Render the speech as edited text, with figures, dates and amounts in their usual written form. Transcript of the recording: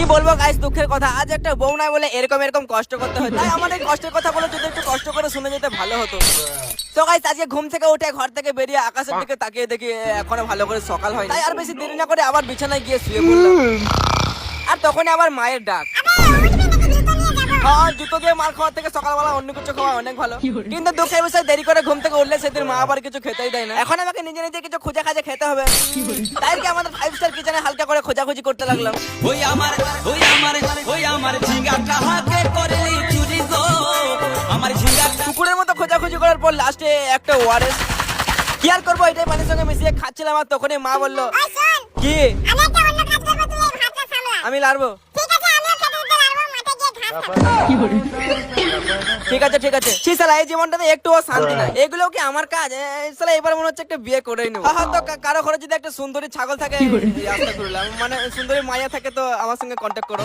কি বলবো গাইস, দুঃখের কথা, আজ একটা বউ নাই বলে এরকম কষ্ট করতে হচ্ছে। তাই আমার এই কষ্টের কথা বলে যদি একটু কষ্ট করে শুনে যেতে ভালো হতো। তো গাইস আজকে ঘুম থেকে উঠে ঘর থেকে বেরিয়ে আকাশের দিকে তাকিয়ে দেখি এখনো ভালো করে সকাল হয়নি। তাই আর বেশি দেরি না করে আবার বিছানায় গিয়ে শুয়ে পড়লাম। আর তখন আবার মায়ের ডাক। হ্যাঁ, জুতো দিয়ে মার খাওয়ার থেকে সকালবেলা অন্য কিছু খাওয়া অনেক ভালো। কিন্তু দুঃখের বিষয়, দেরি করে ঘুম থেকে উঠলে সেদিন মা আবার কিছু খেতেই দেয় না। এখন আমাকে নিজে নিজে কিছু খুঁজে খাজে খেতে হবে। তাই কি আমাদের 5 স্টার কিচেনে হালকা করে খোঁজাখুঁজি করতে লাগলাম। কুকুরের মতো খোঁজাখুঁজি করার পর লাস্টে একটা ওয়ারেস কি আর করবো, এটাই পানির সঙ্গে মিশিয়ে খাচ্ছিলাম। আর তখনই মা বললো, কি আমি লাড়বো? ঠিক আছে ঠিক আছে। শালা এই জীবনটাতে একটুও শান্তি নাই। এগুলো কি আমার কাজ? শালা এবার মনে হচ্ছে একটা বিয়ে করেই নেবো। তো কারো ঘরে যদি একটা সুন্দরী ছাগল থাকে, মানে সুন্দরী মায়া থাকে, তো আমার সঙ্গে কন্ট্যাক্ট করো।